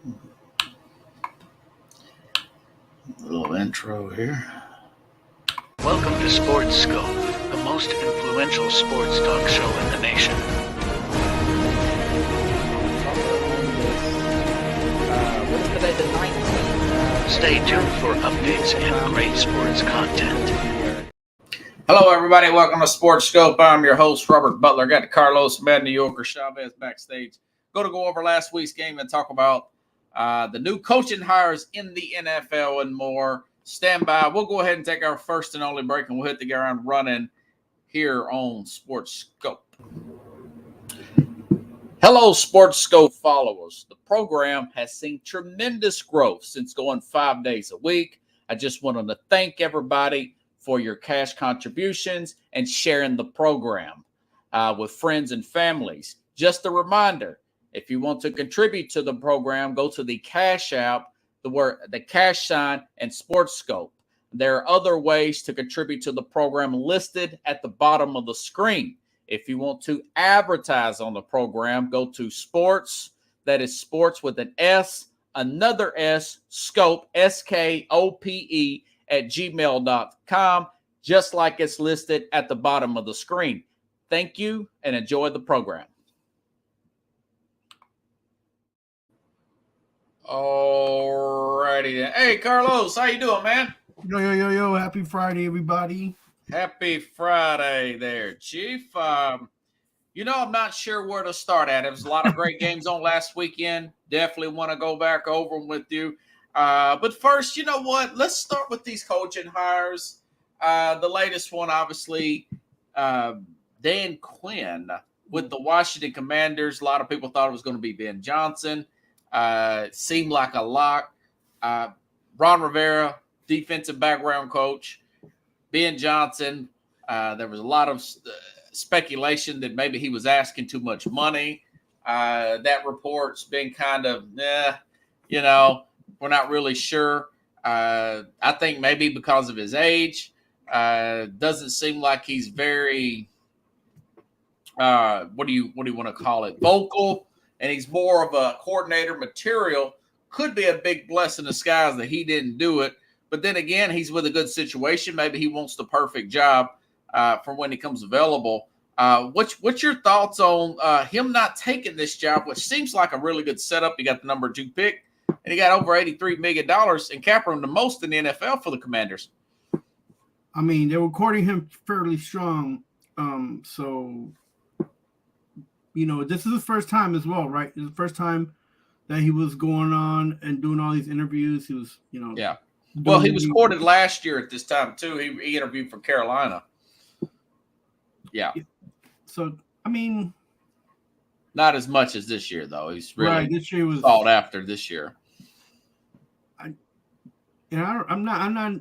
A little intro here. Welcome to Sports Scope, the most influential sports talk show in the nation. Stay tuned for updates and great sports content. Hello, everybody. Welcome to Sports Scope. I'm your host, Robert Butler. Got Carlos Bad New Yorker Chavez backstage. Going to go over last week's game and talk about the new coaching hires in the NFL and more. Stand by. We'll go ahead and take our first and only break, and we'll hit the ground running here on Sports Scope. Hello, Sports Scope followers. The program has seen tremendous growth since going 5 days a week. I just wanted to thank everybody for your cash contributions and sharing the program with friends and families. Just a reminder, if you want to contribute to the program, go to the Cash App, the cash sign, and Sports Scope. There are other ways to contribute to the program listed at the bottom of the screen. If you want to advertise on the program, go to sports, that is sports with an S, another S, scope, SKOPE, at gmail.com, just like it's listed at the bottom of the screen. Thank you and enjoy the program. All righty then. Hey, Carlos, how you doing, man? Yo. Happy Friday, everybody. Happy Friday there, Chief. I'm not sure where to start at. There was a lot of great games on last weekend. Definitely want to go back over them with you. But first, you know what? Let's start with these coaching hires. The latest one, obviously, Dan Quinn with the Washington Commanders. A lot of people thought it was going to be Ben Johnson. It seemed like a lock. Ron Rivera, defensive background coach. Ben Johnson, there was a lot of speculation that maybe he was asking too much money. That report's been kind of, we're not really sure. I think maybe because of his age, doesn't seem like he's very, what do you want to call it, vocal, and he's more of a coordinator material. Could be a big blessing in disguise that he didn't do it. But then again, he's with a good situation. Maybe he wants the perfect job for when he comes available. What's your thoughts on him not taking this job, which seems like a really good setup? He got the number 2 pick, and he got over $83 million in cap room, the most in the NFL for the Commanders. I mean, they were courting him fairly strong. This is his first time as well, right? It's the first time that he was going on and doing all these interviews. He was, Yeah. Well, he was courted last year at this time, too. He interviewed for Carolina. Yeah. So, I mean, not as much as this year, though. He's really right, this year was sought after this year. I'm not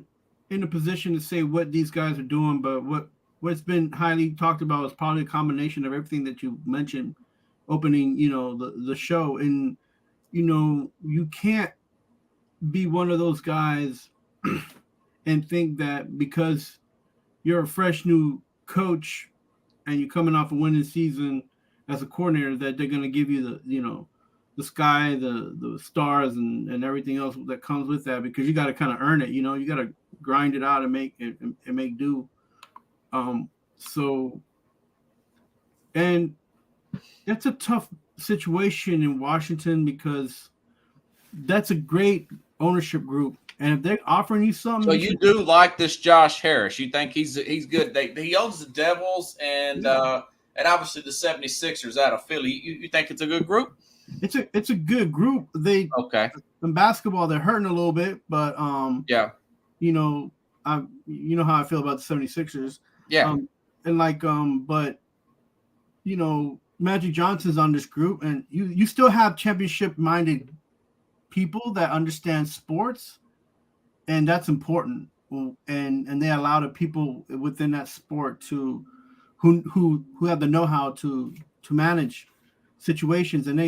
in a position to say what these guys are doing, but what's been highly talked about is probably a combination of everything that you mentioned opening, the show. And, you can't be one of those guys and think that because you're a fresh new coach and you're coming off a winning season as a coordinator that they're going to give you the sky, the stars and everything else that comes with that, because you got to kind of earn it. You got to grind it out and make do. And that's a tough situation in Washington because that's a great ownership group, and if they're offering you something, so you do like this Josh Harris. You think he's good. He owns the Devils and obviously the 76ers out of Philly. You think it's a good group? It's a good group. In basketball they're hurting a little bit, but how I feel about the 76ers. Yeah. But Magic Johnson's on this group, and you still have championship minded people that understand sports, and that's important. And they allow the people within that sport to who have the know-how to manage situations. And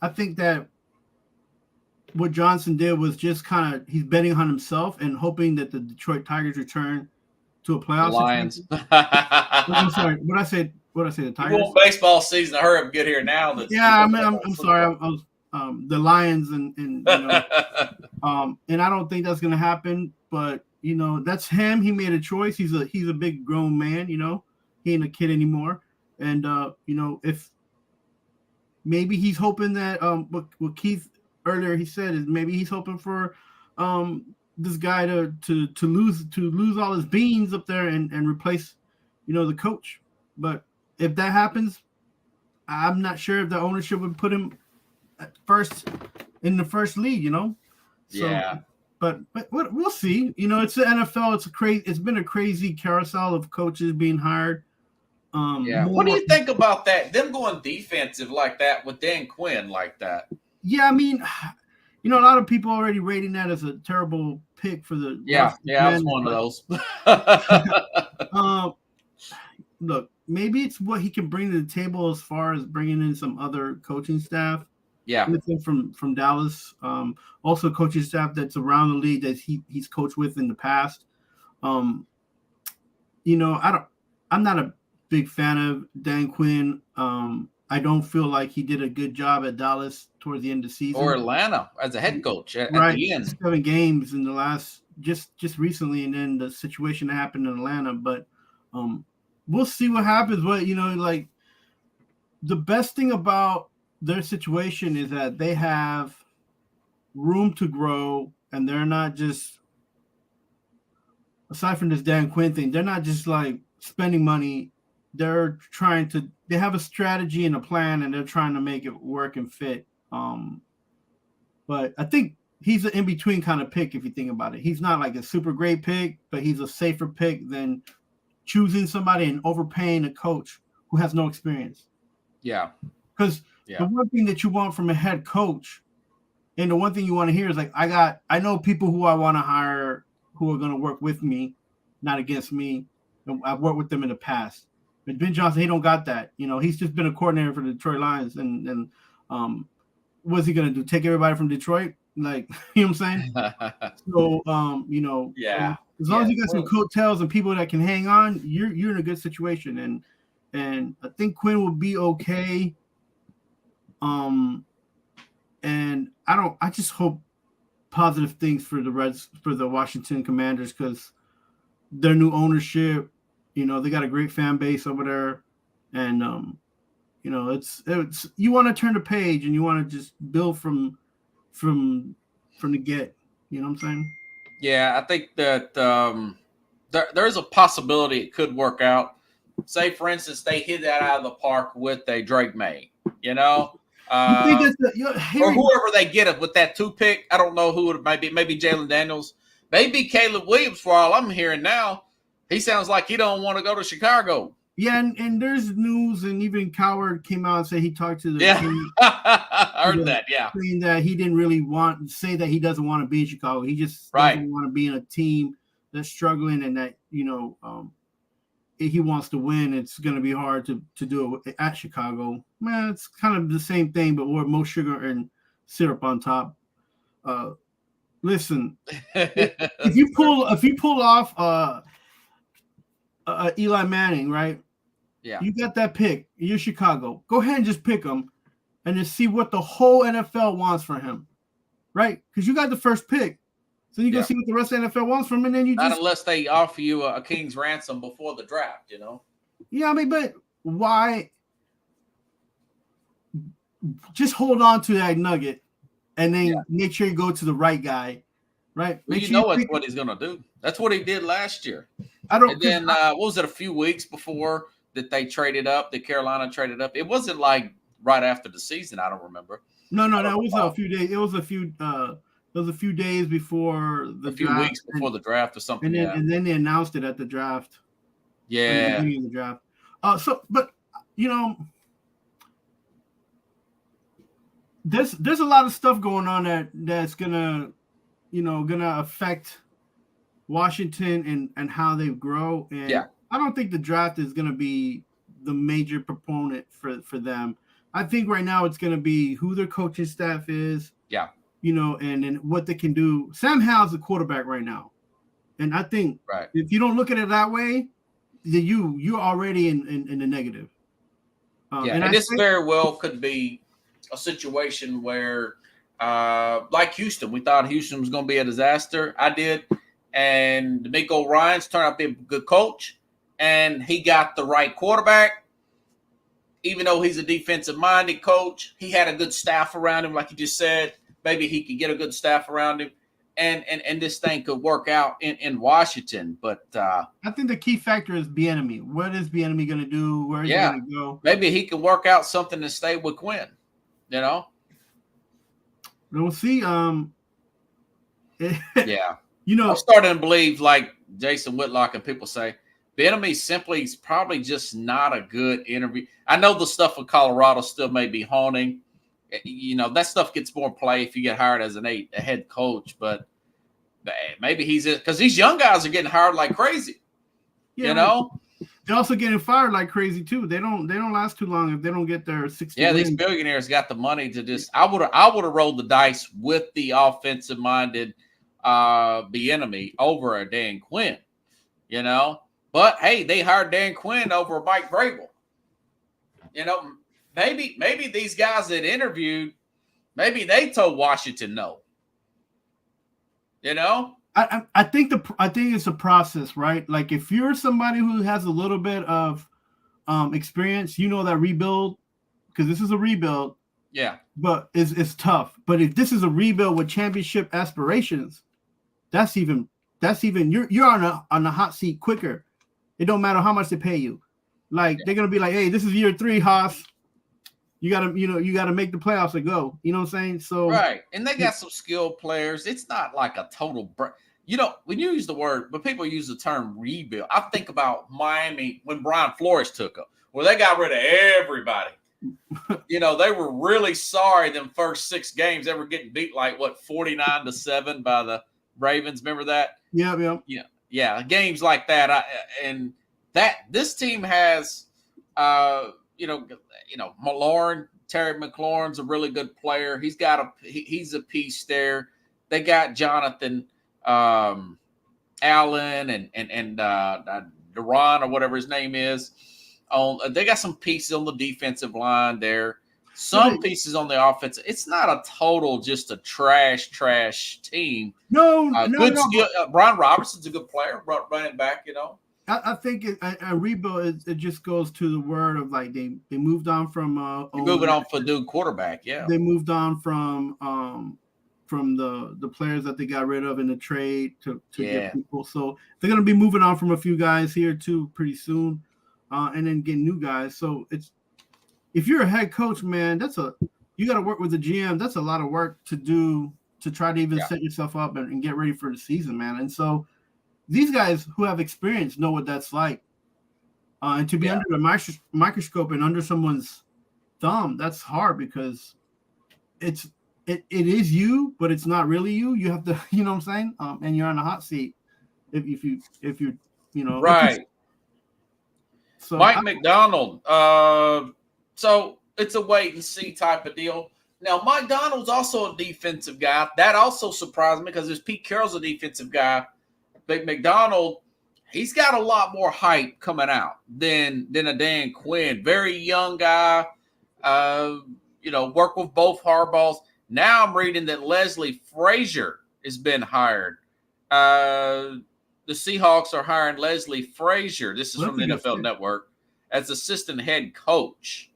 I think that what Johnson did was just kind of, he's betting on himself and hoping that the Detroit Tigers return to a playoff Lions. I'm sorry. What I say? The Tigers. You want baseball season to hurry up and get here now. I'm sorry. I the Lions and and I don't think that's gonna happen. But that's him. He made a choice. He's a big grown man. He ain't a kid anymore. And if maybe he's hoping that what Keith earlier he said is maybe he's hoping for this guy to lose all his beans up there and replace the coach. But if that happens, I'm not sure if the ownership would put him at first in the first lead. So, yeah. But we'll see. It's the NFL. It's been a crazy carousel of coaches being hired. Yeah. What do you think about that? Them going defensive like that with Dan Quinn like that? Yeah, I mean, a lot of people already rating that as a terrible pick for the. Yeah, I was one of those. Look, maybe it's what he can bring to the table as far as bringing in some other coaching staff. Yeah, from Dallas. Also, coaching staff that's around the league that he's coached with in the past. I'm not a big fan of Dan Quinn. I don't feel like he did a good job at Dallas towards the end of the season. Or Atlanta as a head coach at the end. 7 games in the last just recently, and then the situation that happened in Atlanta. But we'll see what happens. But the best thing about their situation is that they have room to grow, and they're not just, aside from this Dan Quinn thing, they're not just like spending money. They have a strategy and a plan, and they're trying to make it work and fit. But I think he's an in-between kind of pick if you think about it. He's not like a super great pick, but he's a safer pick than choosing somebody and overpaying a coach who has no experience. Yeah. Because the one thing that you want from a head coach, and the one thing you want to hear is like, I know people who I want to hire who are going to work with me, not against me. I've worked with them in the past. But Ben Johnson, he don't got that. He's just been a coordinator for the Detroit Lions. And what's he going to do? Take everybody from Detroit? Like, you know what I'm saying? So, as long as you got some coattails and people that can hang on, you're in a good situation. And I think Quinn will be okay. And I just hope positive things for the Washington Commanders, because their new ownership, they got a great fan base over there. And, it's you want to turn the page and you want to just build from the get, you know what I'm saying? Yeah, I think that there's a possibility it could work out. Say, for instance, they hit that out of the park with a Drake May, or whoever they get it with that 2 pick. I don't know who it might be. Maybe Jalen Daniels, maybe Caleb Williams. For all I'm hearing now, he sounds like he don't want to go to Chicago. Yeah, and there's news, and even Coward came out and said he talked to the team. I heard that, saying that he didn't really say that he doesn't want to be in Chicago. He just doesn't want to be in a team that's struggling, and that if he wants to win, it's going to be hard to do it at Chicago. Man, it's kind of the same thing, but with more sugar and syrup on top. Listen, if you pull off Eli Manning, right? Yeah. You got that pick. You're Chicago. Go ahead and just pick him and just see what the whole NFL wants for him, right? Because you got the first pick. So you can see what the rest of the NFL wants from him, and then not unless they offer you a king's ransom before the draft, Yeah, I mean, but why? Just hold on to that nugget, and then make sure you go to the right guy, right? Well, that's what he's gonna do. That's what he did last year. And then what was it? A few weeks before that they traded up, that Carolina traded up. It wasn't like right after the season. I don't remember. No, that was a few days. It was a few. It was a few days before the draft. A few weeks before the draft or something. And then they announced it at the draft. Yeah. The beginning of the draft. But there's a lot of stuff going on that's gonna affect Washington and how they grow. And I don't think the draft is gonna be the major proponent for them. I think right now it's gonna be who their coaching staff is. Yeah. And what they can do. Sam Howell's the quarterback right now. And I think if you don't look at it that way, then you're already in the negative. And this very well could be a situation where, like Houston, we thought Houston was going to be a disaster. I did. And DeMeco Ryans turned out to be a good coach, and he got the right quarterback. Even though he's a defensive-minded coach, he had a good staff around him, like you just said. Maybe he could get a good staff around him, and this thing could work out in Washington. But I think the key factor is Bieniemy. What is Bieniemy going to do? Where is he going to go? Maybe he can work out something to stay with Quinn. You know. We'll see. Yeah. You know, I'm starting to believe, like Jason Whitlock and people say, Bieniemy simply is probably just not a good interview. I know the stuff with Colorado still may be haunting. You know, that stuff gets more play if you get hired as a head coach, but maybe he's it because these young guys are getting hired like crazy. Yeah, you know, they're also getting fired like crazy too. They don't last too long if they don't get their 60. Yeah, wins. these billionaires got the money to just. I would have rolled the dice with the offensive minded Bieniemy over a Dan Quinn. You know, but hey, they hired Dan Quinn over Mike Vrabel. You know, maybe these guys that interviewed, maybe they told Washington no. You know, I think it's a process, right? Like if you're somebody who has a little bit of experience, you know that rebuild because this is a rebuild. Yeah, but it's tough. But if this is a rebuild with championship aspirations, that's even you're on a hot seat quicker. It don't matter how much they pay you. Like they're gonna be like, hey, this is year 3, Haas. You gotta make the playoffs to go. You know what I'm saying? So right, and they got some skilled players. It's not like a total. You know, when you use the word, but people use the term rebuild. I think about Miami when Brian Flores took them, where they got rid of everybody. You know, they were really sorry them first 6 games. They were getting beat like 49-7 by the Ravens. Remember that? Yeah. Games like that. This team has, McLaurin, Terry McLaurin's a really good player. He's a piece there. They got Jonathan Allen and Duran or whatever his name is. They got some pieces on the defensive line there. Some pieces on the offense. It's not a total just a trash team. No. Skill. Brian Robertson's a good player, running back. You know. I think a rebuild. It just goes to the word of like they moved on from moving on for new quarterback. Yeah, they moved on from the players that they got rid of in the trade to get people. So they're gonna be moving on from a few guys here too pretty soon, and then getting new guys. So it's if you're a head coach, man, you got to work with the GM. That's a lot of work to do to try to even set yourself up and get ready for the season, man. And so these guys who have experience know what that's like. And to be under the microscope and under someone's thumb, that's hard because it is you, but it's not really you. You have to, you know what I'm saying? And you're on a hot seat if you right. So Mike McDonald. So it's a wait and see type of deal. Now, Mike Donald's also a defensive guy. That also surprised me because Pete Carroll's a defensive guy. But McDonald, he's got a lot more hype coming out than a Dan Quinn. Very young guy. Work with both Harbaughs. Now I'm reading that Leslie Frazier has been hired. The Seahawks are hiring Leslie Frazier. This is from the NFL Network as assistant head coach.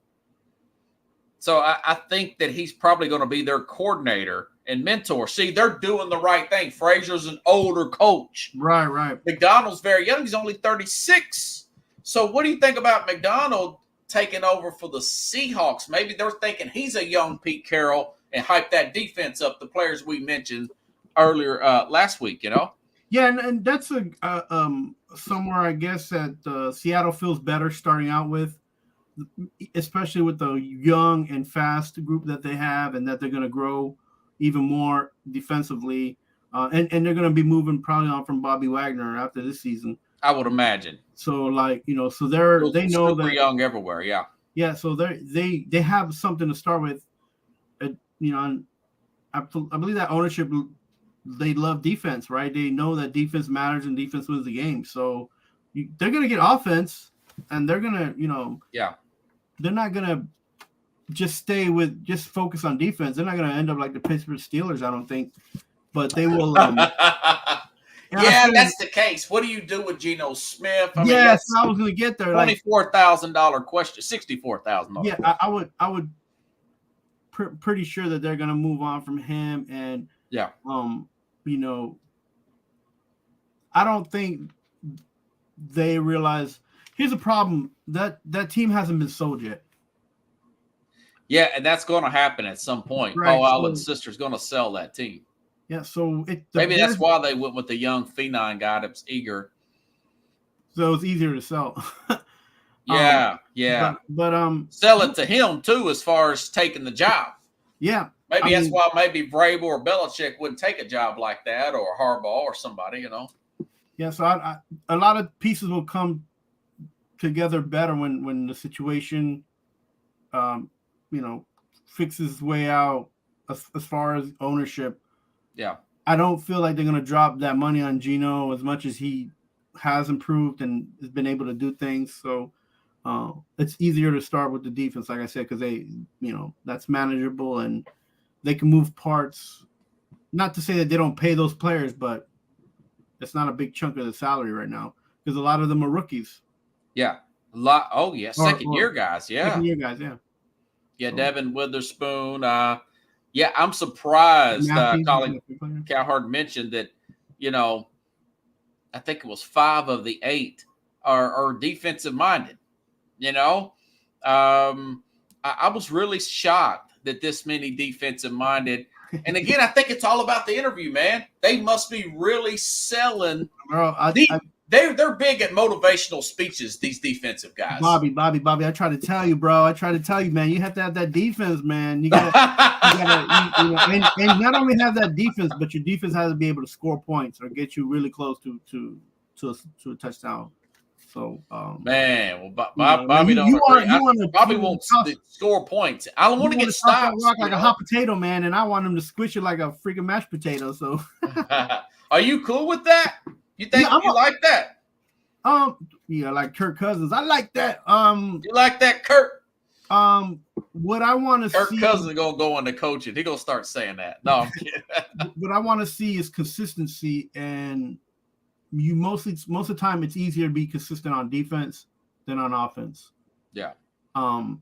So I think that he's probably going to be their coordinator and mentor. See, they're doing the right thing. Frazier's an older coach. Right. McDonald's very young. He's only 36. So what do you think about McDonald taking over for the Seahawks? Maybe they're thinking he's a young Pete Carroll and hype that defense up, the players we mentioned earlier last week, you know? Yeah, and that's somewhere I guess that Seattle feels better starting out with, especially with the young and fast group that they have and that they're going to grow even more defensively. And they're going to be moving probably on from Bobby Wagner after this season. I would imagine. So they know that young everywhere. Yeah. Yeah. So they have something to start with. And I believe that ownership, they love defense, right? They know that defense matters and defense wins the game. So they're going to get offense and they're going to, they're not going to just focus on defense, they're not going to end up like the Pittsburgh Steelers, I don't think. But they will. Yeah, that's the case. What do you do with Geno Smith? I mean, yes, I was going to get there. $24,000 question, $64,000. Yeah, I would. Pretty sure that they're going to move on from him, and yeah, you know, I don't think they realize. Here's the problem: that team hasn't been sold yet. Yeah, and that's going to happen at some point. Right, Paul Allen's sister's going to sell that team. Yeah, so maybe that's why they went with the young phenom guy that's eager. So it's easier to sell. Yeah. But sell it to him too, as far as taking the job. Yeah. Maybe that's why maybe Vrabel or Belichick wouldn't take a job like that, or Harbaugh or somebody, you know. Yeah, so a lot of pieces will come together better when the situation, you know, fixes its way out as far as ownership. Yeah. I don't feel like they're going to drop that money on Geno as much as he has improved and has been able to do things. So it's easier to start with the defense, like I said, because they, you know, that's manageable and they can move parts. Not to say that they don't pay those players, but it's not a big chunk of the salary right now because a lot of them are rookies. Yeah. A lot. Oh, yeah. Second-year guys. Yeah. Second-year guys, yeah. Yeah, Devin Witherspoon. Yeah, I'm surprised Colin Cowherd mentioned that, you know, I think it was 5 of the 8 are defensive-minded, you know. I was really shocked that this many defensive-minded. And, again, I think it's all about the interview, man. They must be really selling. Bro, they're big at motivational speeches, these defensive guys. Bobby, I try to tell you, bro. I try to tell you, man. You have to have that defense, man. You gotta you know, and not only have that defense, but your defense has to be able to score points or get you really close to a touchdown. So, man, well, Bobby don't agree. Bobby won't score points. I don't want to get stopped. Like a hot potato, man, and I want him to squish it like a freaking mashed potato. So, are you cool with that? You think you like that? Yeah, like Kirk Cousins. I like that. You like that, Kirk? What I want to see. Kirk Cousins gonna go into coaching. He gonna start saying that. No, I'm kidding. What I want to see is consistency, and you most of the time it's easier to be consistent on defense than on offense. Yeah. And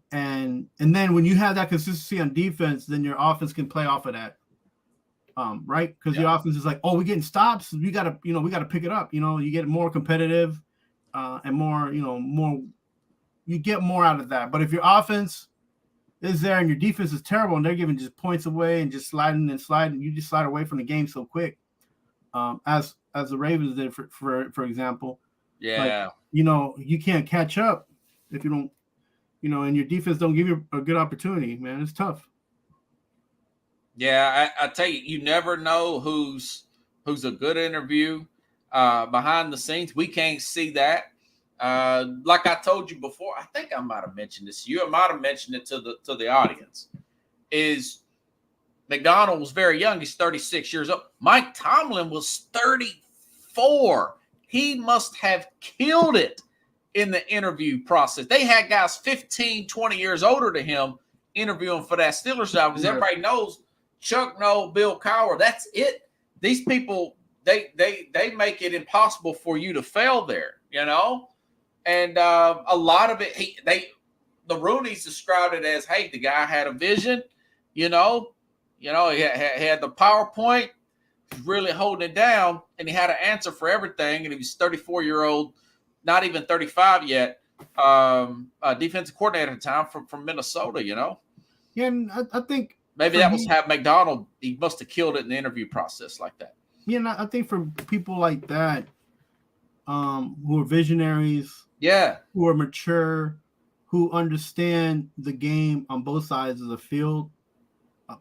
then when you have that consistency on defense, then your offense can play off of that. Right? Because your offense is like, oh, we're getting stops. We gotta pick it up. You know, you get more competitive, and more, you get more out of that. But if your offense is there and your defense is terrible and they're giving just points away and just sliding, you just slide away from the game so quick. As the Ravens did for example. Yeah. Like, you can't catch up if you don't, and your defense don't give you a good opportunity, man. It's tough. Yeah, I tell you, you never know who's a good interview behind the scenes. We can't see that. Like I told you before, I think I might have mentioned this to you. I might have mentioned it to the audience. Is McDonald was very young. He's 36 years old. Mike Tomlin was 34. He must have killed it in the interview process. They had guys 15, 20 years older than him interviewing for that Steelers job because everybody knows Chuck Noll, Bill Cowher, that's it. These people, they make it impossible for you to fail there, And a lot of it, the Rooneys described it as, hey, the guy had a vision, he had the PowerPoint, really holding it down, and he had an answer for everything. And he was 34-year-old, not even 35 yet, defensive coordinator at the time from Minnesota, Yeah, and I think maybe that was how McDonald, he must have killed it in the interview process like that. Yeah, and I think for people like that, who are visionaries, who are mature, who understand the game on both sides of the field,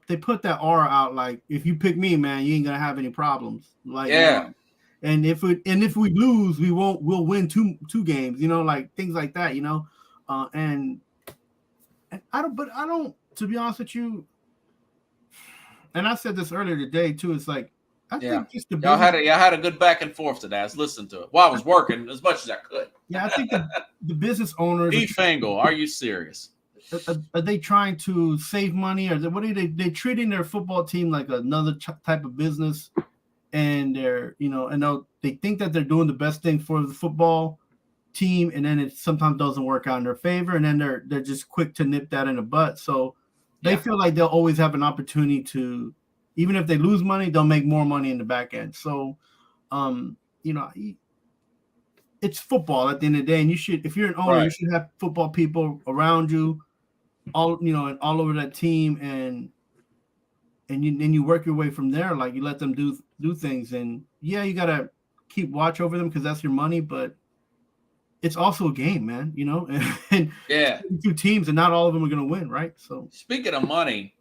they put that aura out like, if you pick me, man, you ain't gonna have any problems. Like, and if we lose, we'll win two games, like things like that, and I don't, to be honest with you, and I said this earlier today too. It's like, I think just the y'all had a good back and forth today. I was listening to it while I was working as much as I could. Yeah, I think the business owners. Fangle, are you serious? are they trying to save money, or what are they treating their football team like another type of business? And they're, they think that they're doing the best thing for the football team, and then it sometimes doesn't work out in their favor, and then they're just quick to nip that in the butt. So they feel like they'll always have an opportunity to, even if they lose money, they'll make more money in the back end. So, it's football at the end of the day, and you should, if you're an owner, you should have football people around you, all over that team, and you work your way from there. Like, you let them do things, and you gotta keep watch over them because that's your money, but it's also a game, man. And two teams, and not all of them are gonna win, right? So speaking of money,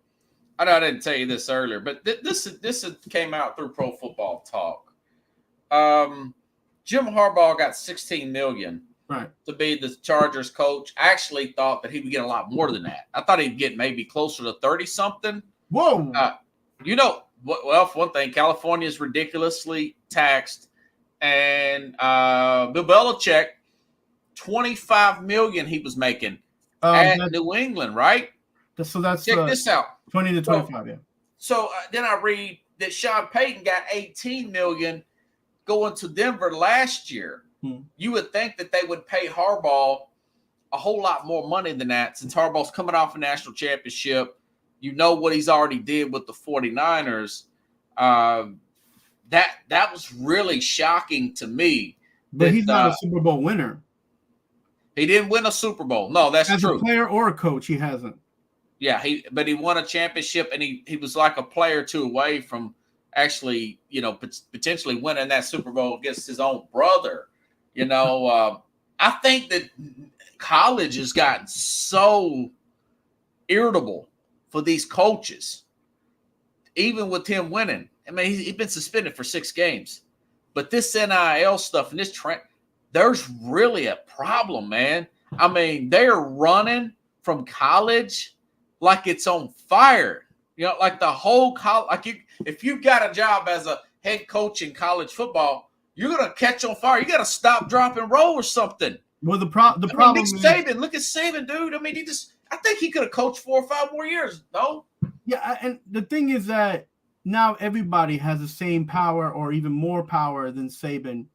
I know I didn't tell you this earlier, but this came out through Pro Football Talk. Jim Harbaugh got $16 million to be the Chargers coach. I actually thought that he would get a lot more than that. I thought he'd get maybe closer to 30 something. Whoa. Well, for one thing, California is ridiculously taxed, and Bill Belichick, $25 million he was making at New England, right? So that's check this out, 20 to 25. So then I read that Sean Payton got $18 million going to Denver last year. You would think that they would pay Harbaugh a whole lot more money than that, since Harbaugh's coming off a national championship. You know what he's already did with the 49ers. That was really shocking to me. But he's not a Super Bowl winner. He didn't win a Super Bowl. No, that's true. As a player or a coach, he hasn't. Yeah, but he won a championship, and he was like a player or two away from actually, potentially winning that Super Bowl against his own brother. I think that college has gotten so irritable for these coaches, even with him winning. I mean, he's been suspended for 6 games, but this NIL stuff and this trend, there's really a problem, man. I mean, they're running from college like it's on fire. Like the whole college. Like if you've got a job as a head coach in college football, you're gonna catch on fire. You got to stop, drop, and roll or something. Well, the problem. Nick Saban, look at Saban, dude. I mean, I think he could have coached 4 or 5 more years, though. Yeah, and the thing is that now everybody has the same power or even more power than Saban,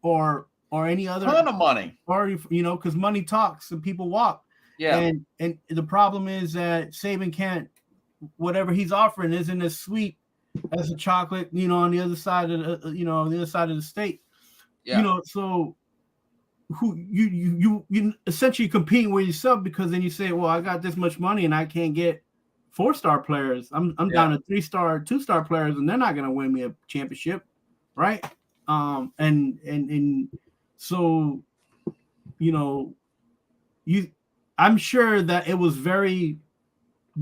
or any other ton of money, or because money talks and people walk. Yeah, and the problem is that Saban can't. Whatever he's offering isn't as sweet as a chocolate, on the other side of the state. Yeah. So who you essentially competing with yourself, because then you say, well, I got this much money and I can't get 4-star players. I'm down to 3-star, 2-star players, and they're not going to win me a championship, right? And so I'm sure that it was very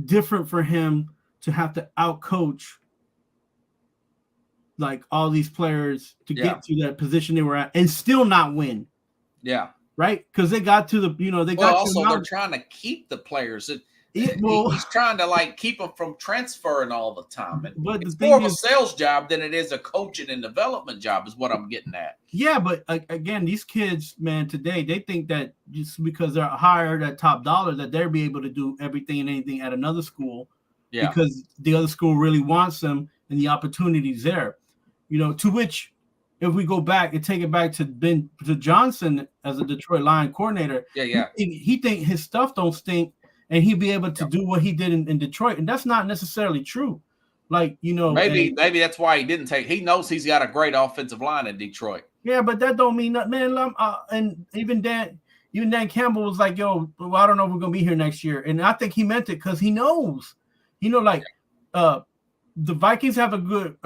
different for him to have to outcoach like all these players to get to that position they were at and still not win. Yeah. Right? Because they got to they're trying to keep the players. He's trying to keep them from transferring all the time. But it's more of a sales job than it is a coaching and development job, is what I'm getting at. Yeah, but again, these kids, man, today they think that just because they're hired at top dollar that they'll be able to do everything and anything at another school. Yeah. Because the other school really wants them and the opportunity's there. To which, if we go back and take it back to Johnson as a Detroit Lion coordinator, he think his stuff don't stink. And he'd be able to do what he did in Detroit. And that's not necessarily true. Maybe that's why he didn't take. He knows he's got a great offensive line in Detroit. Yeah, but that don't mean that, man. And even Dan Campbell was like, yo, well, I don't know if we're going to be here next year. And I think he meant it because he knows. The Vikings have a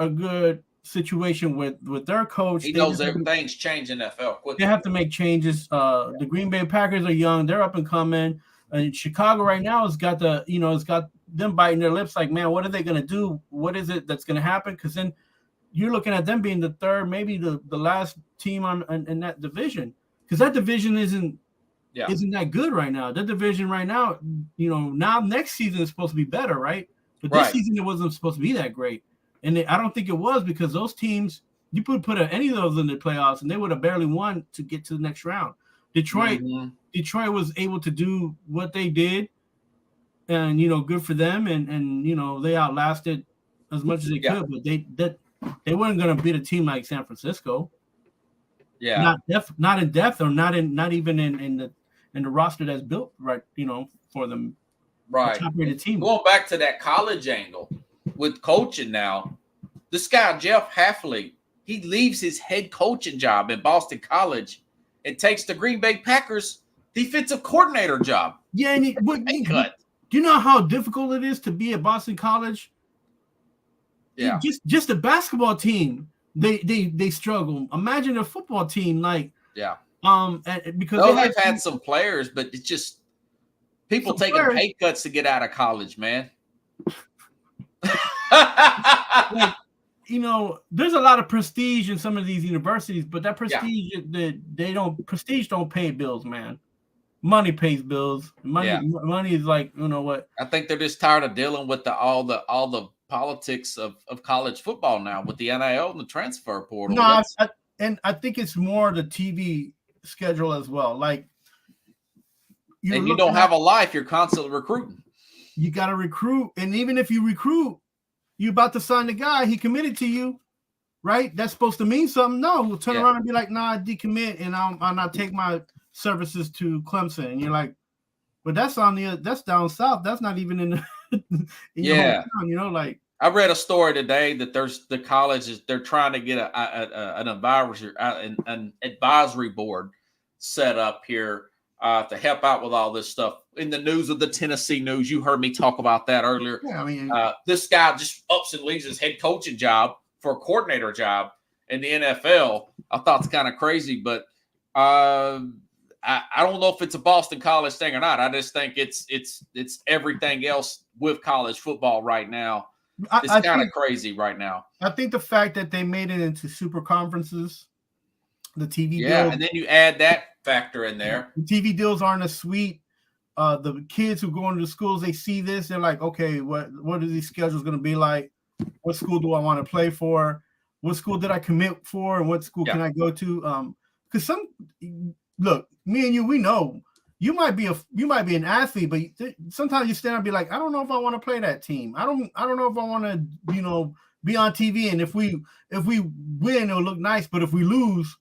good situation with their coach. He knows everything's changing NFL quickly. They have to make changes. The Green Bay Packers are young. They're up and coming. And Chicago right now has got it's got them biting their lips like, man, what are they going to do? What is it that's going to happen? Because then you're looking at them being the third, maybe the last team in that division, because that division isn't that good right now. That division right now, now next season is supposed to be better, right? But this season it wasn't supposed to be that great, and I don't think it was, because those teams, you put any of those in the playoffs and they would have barely won to get to the next round. Detroit Mhm. Detroit was able to do what they did, and good for them, and they outlasted as much as they Yeah. could, but they weren't going to beat a team like San Francisco. Yeah. Not in depth, or not even in the roster that's built right, for them. Right. Top-rated team. Going back to that college angle with coaching now, this guy, Jeff Hafley, he leaves his head coaching job in Boston College and takes the Green Bay Packers defensive coordinator job. Yeah, and do you know how difficult it is to be at Boston College? Yeah. Just a basketball team, they struggle. Imagine a football team yeah. Because they've had some players, but it's just people taking pay cuts to get out of college, man. There's a lot of prestige in some of these universities, but that prestige prestige don't pay bills, man. Money pays bills. Money is like, what? I think they're just tired of dealing with all the politics of college football now with the NIL and the transfer portal. No, I think it's more the TV schedule as well. Like, you don't have a life. You're constantly recruiting. You got to recruit, and even if you recruit, you about to sign the guy. He committed to you, right? That's supposed to mean something. No, we'll turn around and be like, "Nah, I decommit, and I'll not take my services to Clemson." And you're like, "But that's down south. That's not even in your hometown." Like, I read a story today that there's the colleges, they're trying to get an advisory board set up here to help out with all this stuff. In the news of the Tennessee news, you heard me talk about that earlier. Yeah, I mean, this guy just ups and leaves his head coaching job for a coordinator job in the NFL. I thought it's kind of crazy, but I don't know if it's a Boston College thing or not. I just think it's everything else with college football right now. It's kind of crazy right now. I think the fact that they made it into super conferences, the TV deals, and then you add that factor in there. The TV deals aren't as sweet. The kids who go into the schools, they see this, they're like, okay, what are these schedules going to be like? What school do I want to play for? What school did I commit for? And what school can I go to? Because look, me and you, we know you might be an athlete, but sometimes you stand up and be like, I don't know if I want to play that team. I don't know if I want to, be on TV. And if we win, it'll look nice. But if we lose,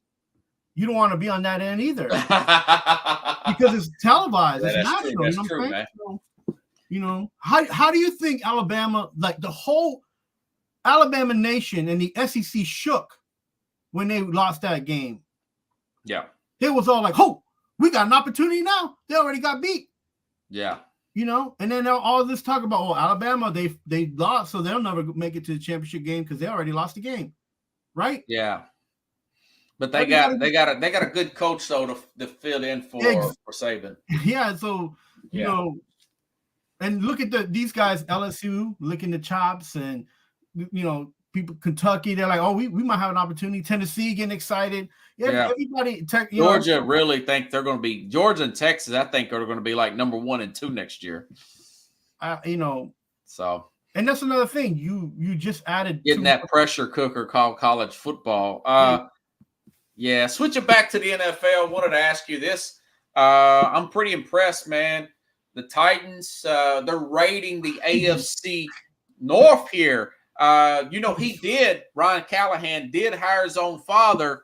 you don't want to be on that end either because it's televised. It's national. That's true, man. So, how do you think Alabama, like the whole Alabama nation and the SEC shook when they lost that game? Yeah. It was all like, oh, we got an opportunity now. They already got beat. Yeah. And then all this talk about, Alabama, they lost, so they'll never make it to the championship game because they already lost the game. Right? Yeah. But they got a good coach though to fill in for Saban. Yeah, so and look at these guys, LSU licking the chops, and people, Kentucky, they're like, oh, we might have an opportunity. Tennessee getting excited. Everybody. Georgia really think they're going to be Georgia and Texas. I think are going to be like number 1 and 2 next year. So. And that's another thing. You just added getting that pressure cooker called college football. Yeah, switching back to the NFL, wanted to ask you this. I'm pretty impressed, man. The Titans, they're raiding the AFC North here. Ryan Callahan did hire his own father,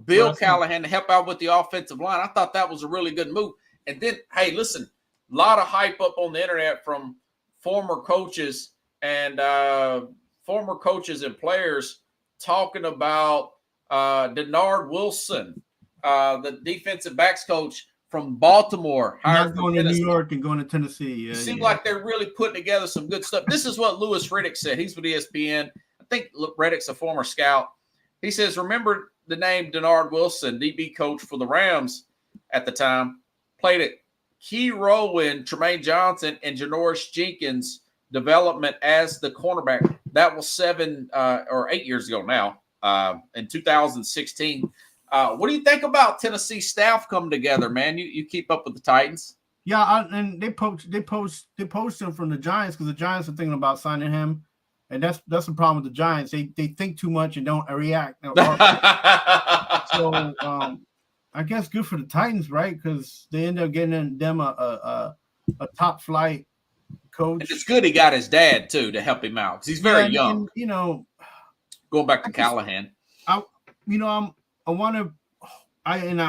Bill Callahan, to help out with the offensive line. I thought that was a really good move. And then, hey, listen, a lot of hype up on the internet from former coaches and players talking about Denard Wilson, the defensive backs coach from Baltimore. Not going to New York and going to Tennessee. It seems like they're really putting together some good stuff. This is what Louis Riddick said. He's with ESPN. I think Riddick's a former scout. He says, remember the name Denard Wilson, DB coach for the Rams at the time, played a key role in Tremaine Johnson and Janoris Jenkins' development as the cornerback. That was 7 or 8 years ago now. In 2016. What do you think about Tennessee staff coming together, man? You keep up with the Titans? Yeah, and they poached him from the Giants because the Giants are thinking about signing him, and that's the problem with the Giants. They think too much and don't react. So I guess good for the Titans, right? Because they end up getting them a top flight coach. And it's good he got his dad too to help him out because he's very young. And, going back to Callahan, I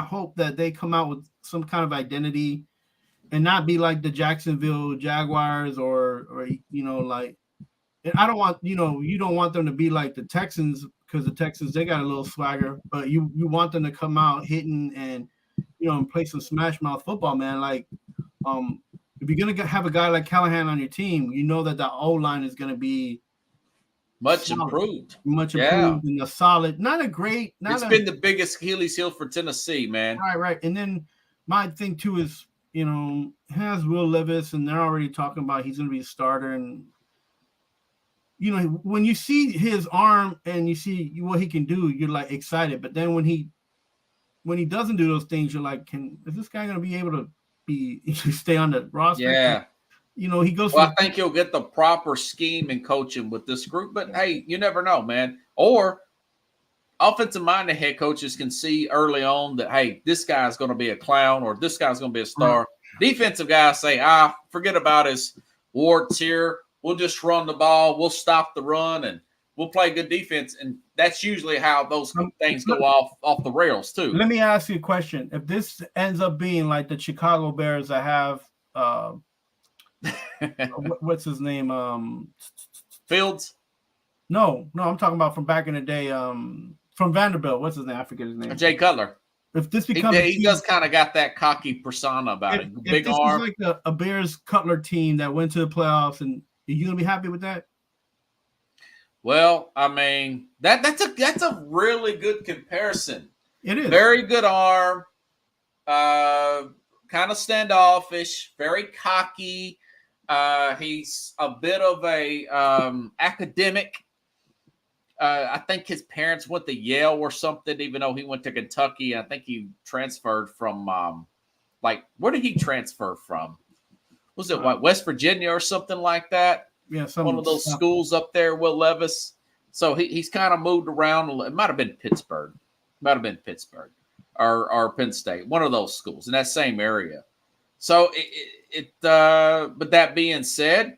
hope that they come out with some kind of identity and not be like the Jacksonville Jaguars or like. And I don't want you don't want them to be like the Texans because the Texans they got a little swagger, but you want them to come out hitting and and play some smash mouth football, man. Like if you're gonna have a guy like Callahan on your team, you know that the O line is gonna be much improved and a solid, not a great. It's been the biggest Achilles heel for Tennessee, man. Right. And then my thing too is has Will Levis, and they're already talking about he's gonna be a starter, and when you see his arm and you see what he can do, you're like excited. But then when he doesn't do those things, you're like, is this guy gonna be able to stay on the roster? Yeah. He goes. Well, I think he'll get the proper scheme and coaching with this group. But hey, you never know, man. Or offensive-minded head coaches can see early on that, hey, this guy's going to be a clown or this guy's going to be a star. Defensive guys say, forget about his warts here. We'll just run the ball. We'll stop the run, and we'll play good defense. And that's usually how those things go off the rails too. Let me ask you a question. If this ends up being like the Chicago Bears that have what's his name? Fields? No, I'm talking about from back in the day. From Vanderbilt. What's his name? I forget his name. Jay Cutler. If this becomes he does kind of got that cocky persona about it. Big arm. If this is like a Bears Cutler team that went to the playoffs, and are you gonna be happy with that? Well, I mean, that's a really good comparison. It is. Very good arm, kind of standoffish, very cocky. He's a bit of a academic. I think his parents went to Yale or something, even though he went to Kentucky. I think he transferred from where did he transfer from? Was it West Virginia or something like that? Yeah, one of those schools up there, Will Levis. So he's kind of moved around. It might have been Pittsburgh. Or Penn State. One of those schools in that same area. So but that being said,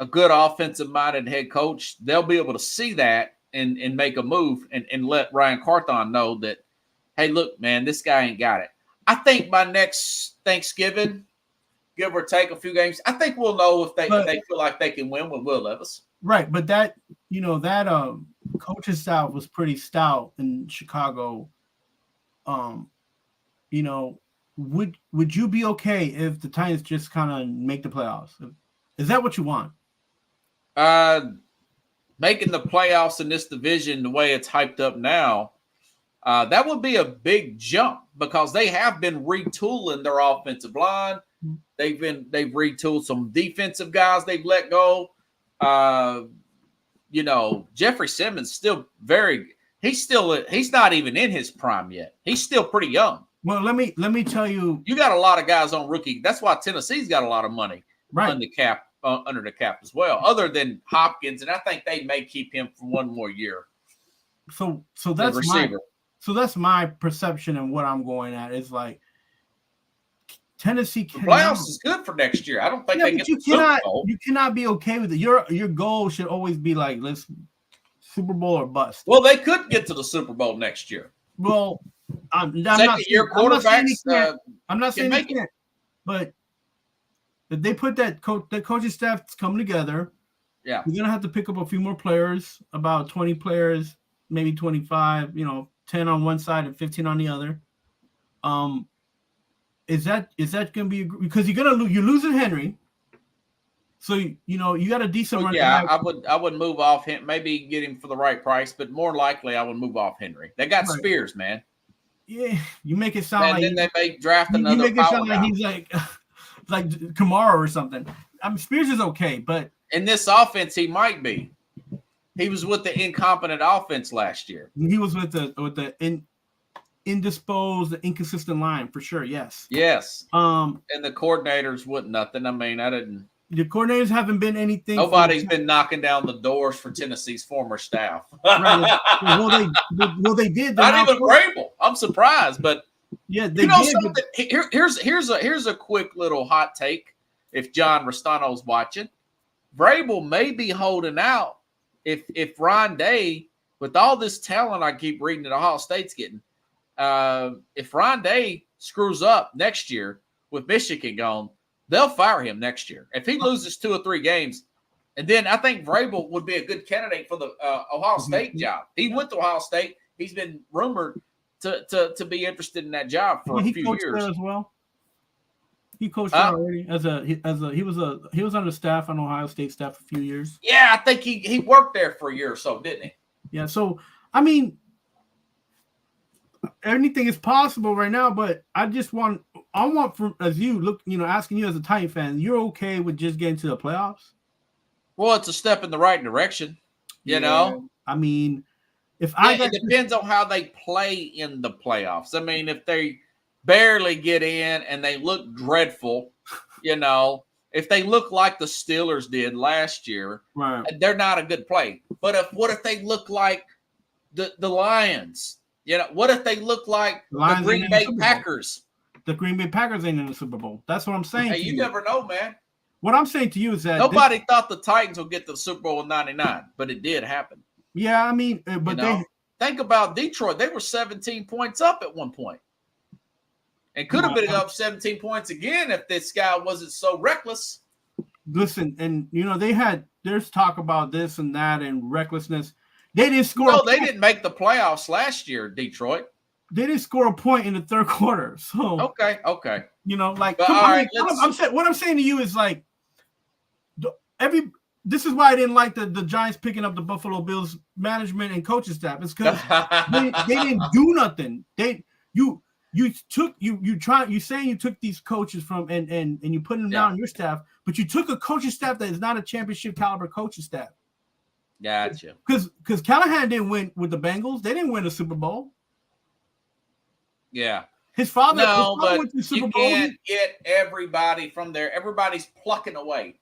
a good offensive-minded head coach, they'll be able to see that and make a move and let Ryan Carthon know that, hey, look, man, this guy ain't got it. I think by next Thanksgiving, give or take a few games, I think we'll know if they feel like they can win with Will Levis. Right, but that coaching staff was pretty stout in Chicago. Would you be okay if the Titans just kind of make the playoffs? Is that what you want? Making the playoffs in this division the way it's hyped up now, that would be a big jump because they have been retooling their offensive line. They've retooled some defensive guys they've let go. Jeffrey Simmons still he's not even in his prime yet. He's still pretty young. Well, let me tell you. You got a lot of guys on rookie. That's why Tennessee's got a lot of money under the cap as well, other than Hopkins, and I think they may keep him for one more year. So that's my perception and what I'm going at is like Tennessee playoffs is good for next year. I don't think they get the Super Bowl. You cannot be okay with it. Your goal should always be like, let's Super Bowl or bust. Well, they could get to the Super Bowl next year. Well, I'm not saying they can't, but if they put that coaching staff coming together, yeah, you're gonna have to pick up a few more players, about 20 players, maybe 25. 10 on one side and 15 on the other. Is that going to be because you're losing Henry, so you got a decent run. Yeah, I would move off him, maybe get him for the right price, but more likely I would move off Henry. They got Spears, man. Yeah, you make it sound like then they may draft another. You make it sound like he's like Kamara or something. I mean, Spears is okay, but in this offense, he might be. He was with the incompetent offense last year. He was with the indisposed, the inconsistent line for sure. Yes. And the coordinators wouldn't nothing. I mean, the coordinators haven't been anything. Nobody's been knocking down the doors for Tennessee's former staff. Right. Well, they did. Not even Vrabel. I'm surprised, but Yeah, You know something? Here's a quick little hot take. If John Restano's watching, Vrabel may be holding out if Ron Day, with all this talent I keep reading that Ohio State's getting, if Ron Day screws up next year with Michigan gone, they'll fire him next year. If he loses 2 or 3 games, and then I think Vrabel would be a good candidate for the Ohio State job. He went to Ohio State. He's been rumored to be interested in that job for a few years as well. He coached there already he was on the staff on Ohio State staff a few years. Yeah, I think he worked there for a year or so, didn't he? Yeah, so I mean, anything is possible right now, but I want from as you look, asking you as a Titan fan, you're okay with just getting to the playoffs? Well, it's a step in the right direction, you know. I mean, it depends on how they play in the playoffs. I mean, if they barely get in and they look dreadful, if they look like the Steelers did last year, right, they're not a good play. But what if they look like the Lions? What if they look like the Green Bay Packers? The Green Bay Packers ain't in the Super Bowl. That's what I'm saying. Hey, you never know, man. What I'm saying to you is that nobody thought the Titans would get the Super Bowl in '99, but it did happen. Yeah, I mean, but think about Detroit. They were 17 points up at one point, and could have been up 17 points again if this guy wasn't so reckless. Listen, and there's talk about this and that and recklessness. They didn't score. No, they didn't make the playoffs last year, Detroit. They didn't score a point in the third quarter. So okay. What I'm saying to you is like this is why I didn't like the Giants picking up the Buffalo Bills management and coaching staff. It's because they didn't do nothing. You saying you took these coaches from and you put them down on your staff, but you took a coaching staff that is not a championship caliber coaching staff. Gotcha. Because Callahan didn't win with the Bengals. They didn't win a Super Bowl. Yeah. His father went to the Super Bowl. You can't get everybody from there. Everybody's plucking away.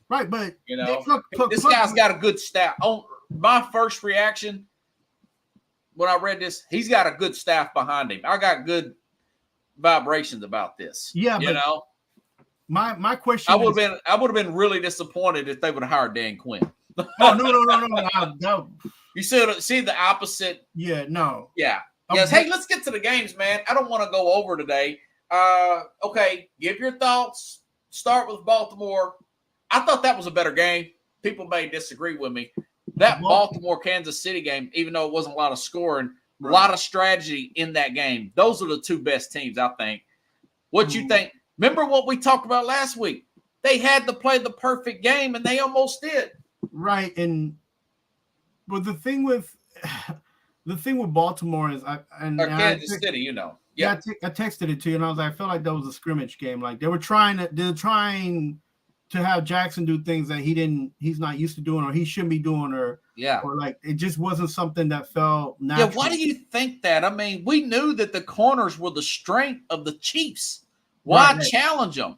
Right, but this guy's got a good staff. My first reaction when I read this, he's got a good staff behind him. I got good vibrations about this. Yeah, my question. I would have been really disappointed if they would have hired Dan Quinn. Oh no. You see the opposite. Yeah, no. Yeah. Yes. Hey, let's get to the games, man. I don't want to go over today. Okay, give your thoughts. Start with Baltimore. I thought that was a better game. People may disagree with me. That Baltimore-Kansas City game, even though it wasn't a lot of scoring, a lot of strategy in that game. Those are the 2 best teams, I think. What you think? Remember what we talked about last week? They had to play the perfect game, and they almost did. Right, but the thing with Baltimore is Kansas City, Yeah, I texted it to you, and I was like, I felt like that was a scrimmage game. Like they're trying to have Jackson do things that he's not used to doing, or he shouldn't be doing, or like it just wasn't something that felt natural. Yeah, why do you think that? I mean, we knew that the corners were the strength of the Chiefs. Why challenge them?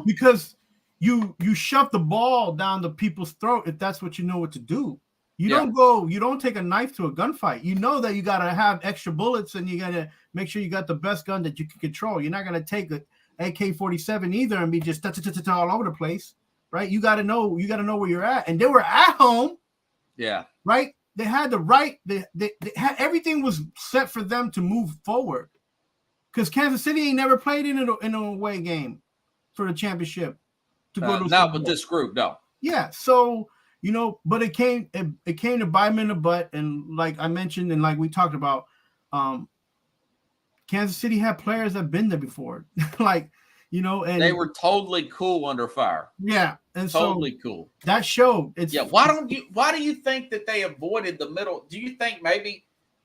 Because you shove the ball down the people's throat if that's what you know what to do. You don't take a knife to a gunfight. You know that you got to have extra bullets, and you got to make sure you got the best gun that you can control. You're not going to take an AK-47 either and be just all over the place, right? You got to know where you're at. And they were at home. Yeah. Right? They had they had everything was set for them to move forward. Because Kansas City ain't never played in an away game for the championship. Not with this group, no. Yeah, so but it came to bite me in the butt, and like I mentioned, and like we talked about, Kansas City had players that have been there before, and they were totally cool under fire. Yeah, and totally cool. That showed. Why do you think that they avoided the middle? Do you think maybe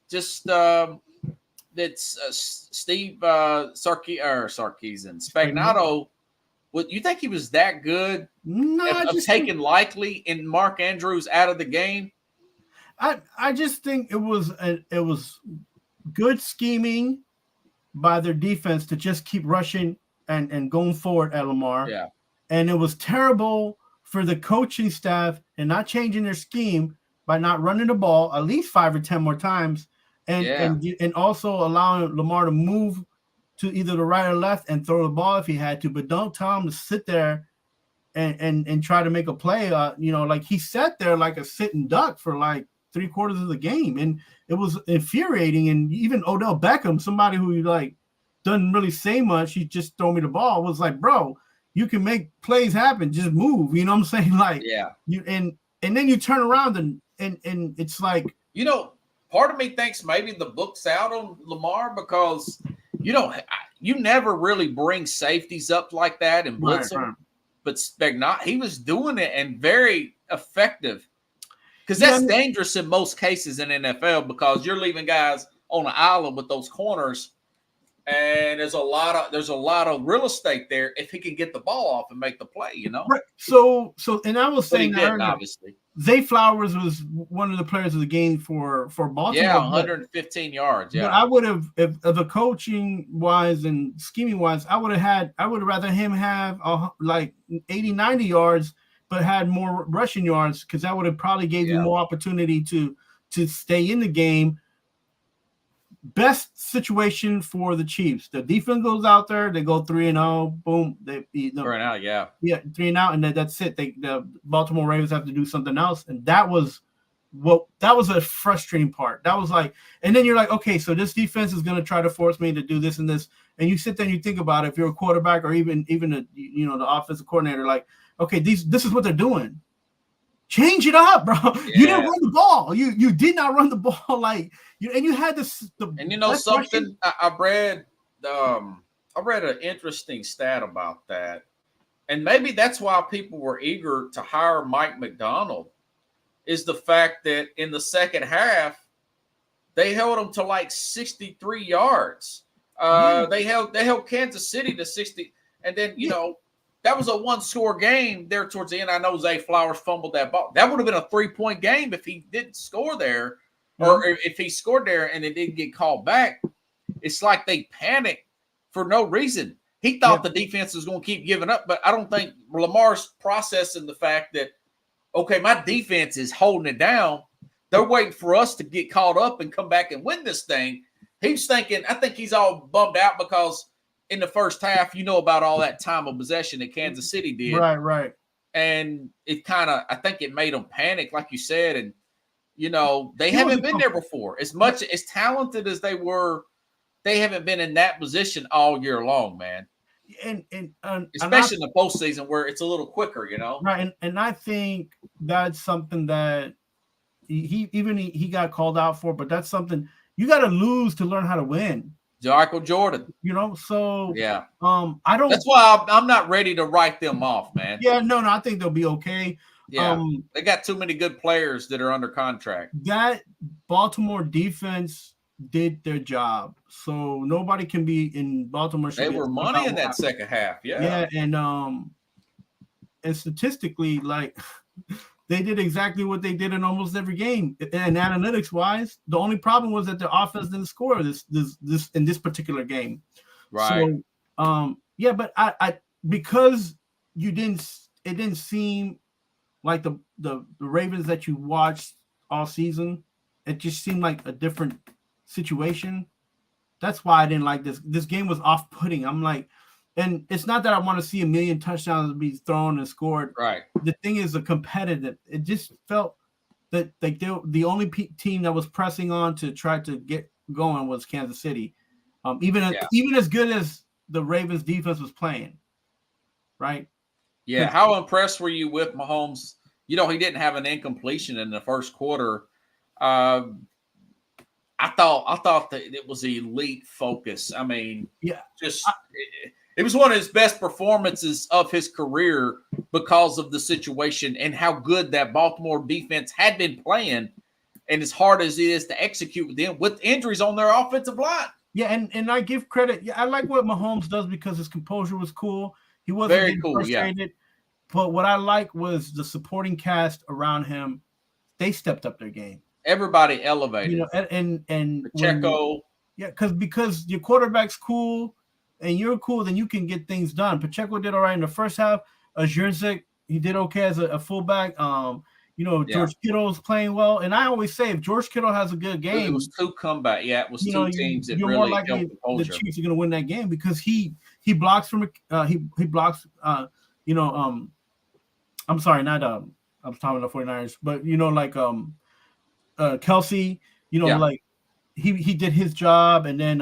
just that's Steve Sarkisian Spagnuolo? What you think he was that good? No, of taking likely in Mark Andrews out of the game. I just think it was good scheming by their defense to just keep rushing and going forward at Lamar. Yeah, and it was terrible for the coaching staff and not changing their scheme by not running the ball at least 5 or 10 more times and also allowing Lamar to move to either the right or left and throw the ball if he had to, but don't tell him to sit there and try to make a play. Like he sat there like a sitting duck for like 3/4 of the game, and it was infuriating. And even Odell Beckham, somebody who like doesn't really say much, he just throw me the ball, was like, bro, you can make plays happen, just move. You know what I'm saying? Like, you and then you turn around and it's like, part of me thinks maybe the book's out on Lamar because you never really bring safeties up like that and blitz them. Right. But Spagnuolo, he was doing it and very effective because that's dangerous in most cases in NFL because you're leaving guys on an island with those corners, and there's a lot of real estate there if he can get the ball off and make the play. Right. So, and I was saying that obviously Zay Flowers was one of the players of the game for Baltimore. Yeah, 115 yards. Yeah, but I would have, if the coaching wise and scheming wise, I would have rather him have like 80, 90 yards, but had more rushing yards because that would have probably gave you more opportunity to stay in the game. Best situation for the Chiefs. The defense goes out there, they go 3-0, boom, they 3-0, 3-0, and that's it. The Baltimore Ravens have to do something else, and that was a frustrating part. That was like, and then you're like, okay, so this defense is going to try to force me to do this and this, and you sit there and you think about it. If you're a quarterback or even the offensive coordinator, like, okay, this is what they're doing. Change it up, bro. Yeah. You didn't run the ball. You did not run the ball and you had this. Something I read. I read an interesting stat about that, and maybe that's why people were eager to hire Mike Macdonald. Is the fact that in the second half they held them to like 63 yards. They held Kansas City to 60, and then that was a one-score game there towards the end. I know Zay Flowers fumbled that ball. That would have been a 3-point game if he didn't score there, or if he scored there and it didn't get called back. It's like they panicked for no reason. He thought the defense was going to keep giving up, but I don't think Lamar's processing the fact that, okay, my defense is holding it down. They're waiting for us to get caught up and come back and win this thing. He's thinking, I think he's all bummed out because in the first half, about all that time of possession that Kansas City did. Right. And it I think it made them panic, like you said. And, they haven't been there before. As much as talented as they were, they haven't been in that position all year long, man. And especially in the postseason where it's a little quicker, Right. And I think that's something that he got called out for, but that's something you got to lose to learn how to win. Michael Jordan, so I don't. That's why I'm not ready to write them off, man. Yeah, no, I think they'll be okay. Yeah, they got too many good players that are under contract. That Baltimore defense did their job, so nobody can be in Baltimore. They were money in that second half, yeah, and statistically, like. They did exactly what they did in almost every game. And analytics wise, the only problem was that the offense didn't score this in this particular game. Right. So, but I because it didn't seem like the Ravens that you watched all season. It just seemed like a different situation. That's why I didn't like this. This game was off-putting. I'm like, and it's not that I want to see a million touchdowns be thrown and scored. Right. The thing is, competitive. It just felt that like the only team that was pressing on to try to get going was Kansas City. Even as good as the Ravens defense was playing. Right. Yeah. How impressed were you with Mahomes? He didn't have an incompletion in the first quarter. I thought that it was elite focus. I mean, it was one of his best performances of his career because of the situation and how good that Baltimore defense had been playing, and as hard as it is to execute with them with injuries on their offensive line. Yeah, and I give credit. Yeah, I like what Mahomes does because his composure was cool. He wasn't very cool, frustrated. Yeah. But what I like was the supporting cast around him. They stepped up their game. Everybody elevated. And Pacheco. Because your quarterback's cool. And you're cool, then you can get things done. Pacheco did all right in the first half. Ajurzik, he did okay as a fullback. George Kittle's playing well. And I always say if George Kittle has a good game, it was 2 comeback. Yeah, it was 2 teams that you're really more likely helped the the Chiefs are going to win that game because he blocks from he blocks I'm sorry, not I'm talking about the 49ers, but Kelsey, like he did his job, and then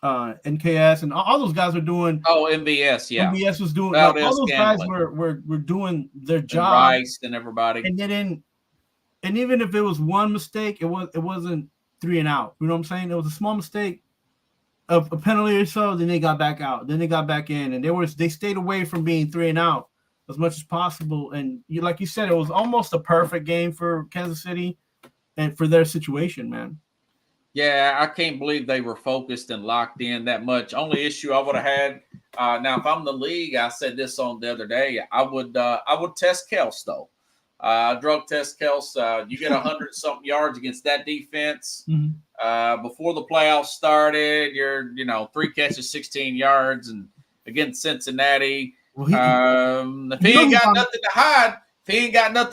NKS and all those guys were doing. Oh, MVS, yeah. MVS was doing. Like, all those guys were doing their job. And Rice and everybody. And then, and even if it was one mistake, it wasn't 3 and out. You know what I'm saying? It was a small mistake of a penalty or so. Then they got back out. Then they got back in, and they stayed away from being 3 and out as much as possible. And like you said, it was almost a perfect game for Kansas City and for their situation, man. Yeah, I can't believe they were focused and locked in that much. Only issue I would have had now, if I'm the league, I said this on the other day, I would test Kels though. Drug test Kels. You get 100-something yards against that defense before the playoffs started. You're 3 catches, 16 yards, and against Cincinnati. Well, if he ain't got nothing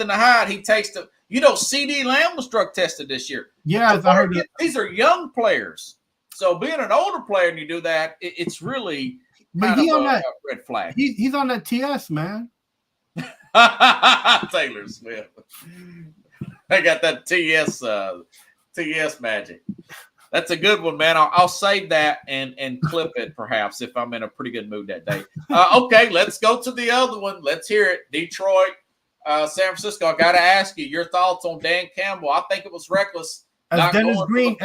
to hide, he takes the. CeeDee Lamb was drug tested this year. Yeah, I heard that. These are young players. So being an older player and you do that, it's really kind of a red flag. He's on that TS, man. Taylor Swift. I got that TS magic. That's a good one, man. I'll save that and clip it perhaps if I'm in a pretty good mood that day. Okay, let's go to the other one. Let's hear it. Detroit. San Francisco, I got to ask you your thoughts on Dan Campbell. I think it was reckless. As Dennis Green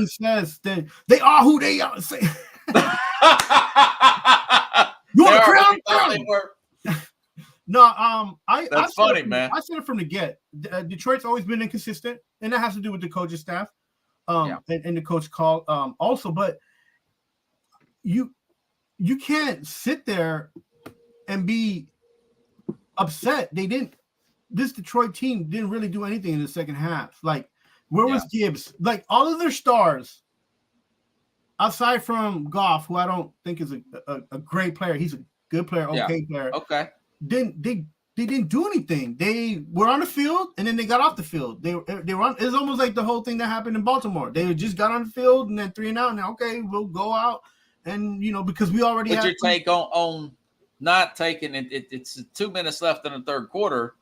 says, they are who they are. You want to crown? No, that's funny, man. I said it from the get. Detroit's always been inconsistent, and that has to do with the coaching staff, and the coach call also. But you can't sit there and be upset. This Detroit team didn't really do anything in the second half. Like, where was Gibbs? Like, all of their stars, aside from Goff, who I don't think is a great player. He's a good player, player. Okay. They didn't do anything. They were on the field and then they got off the field. They were on. It's almost like the whole thing that happened in Baltimore. They just got on the field and then 3 and out. And okay, we'll go out and because we already. What's your take on not taking it? It's 2 minutes left in the third quarter.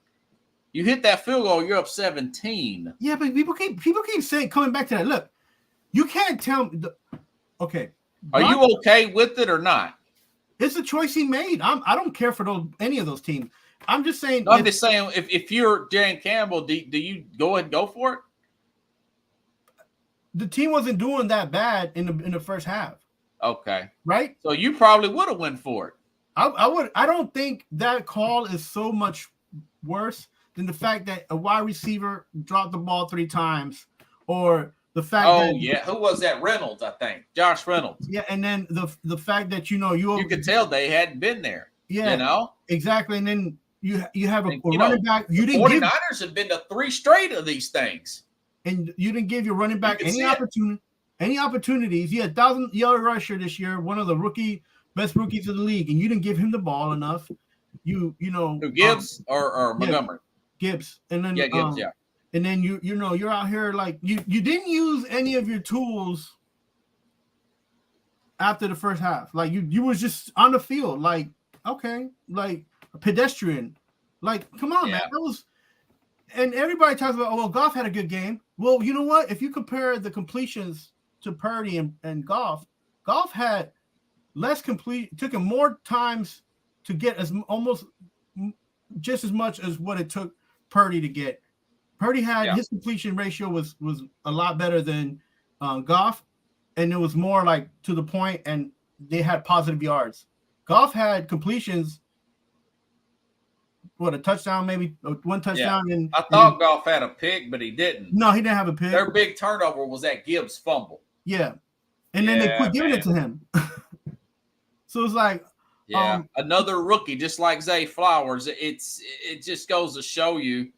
You hit that field goal, you're up 17. Yeah, but people keep saying, coming back to that. Look, you can't tell me. Okay, are you okay with it or not? It's a choice he made. I don't care for any of those teams. I'm just saying. No, I'm just saying, if you're Dan Campbell, do you go ahead and go for it? The team wasn't doing that bad in the first half. Okay, right. So you probably would have went for it. I would. I don't think that call is so much worse than the fact that a wide receiver dropped the ball 3 times, or the fact that who was that? Reynolds, I think. Josh Reynolds. Yeah, and then the fact that you could tell they hadn't been there. Yeah, exactly. And then you have a running back. You didn't 49ers have been to 3 straight of these things, and you didn't give your running back any opportunities. He had 1,000-yard rusher this year, one of the best rookies of the league, and you didn't give him the ball enough. Gibbs or Montgomery. Gibbs, and then Gibbs, and then you're out here like you didn't use any of your tools after the first half. Like you was just on the field, like okay, like a pedestrian. Like come on, man, that was. And everybody talks about Goff had a good game. Well, you know what? If you compare the completions to Purdy and Goff had less complete. Took him more times to get almost just as much as what it took Purdy to get. Purdy had his completion ratio was a lot better than Goff, and it was more like to the point, and they had positive yards. Goff had completions, a touchdown, maybe 1 touchdown. And I thought Goff had a pick, but he didn't. No, he didn't have a pick. Their big turnover was that Gibbs fumble. Yeah, and then they quit giving it to him. So it's like. Another rookie, just like Zay Flowers. It just goes to show you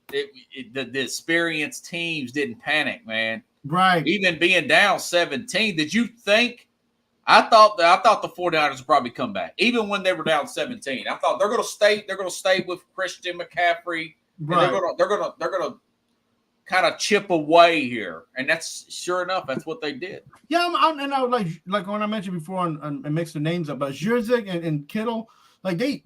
the experienced teams didn't panic, man. Right. Even being down 17, did you think I thought the 49ers would probably come back, even when they were down 17. I thought they're going to stay with Christian McCaffrey, Right. and they're gonna kind of chip away here, and that's sure enough, that's what they did. Yeah, and I would like when I mentioned before and mix the names up, but Zurzik and Kittle, like they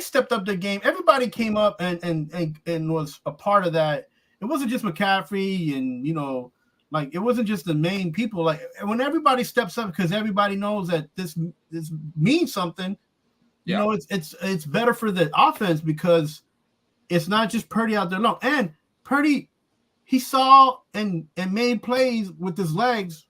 stepped up the game. Everybody came up and was a part of that. It wasn't just McCaffrey and like it wasn't just the main people. Like when everybody steps up because everybody knows that this means something. Yeah. It's better for the offense because it's not just Purdy out there alone. And Purdy, he saw and made plays with his legs,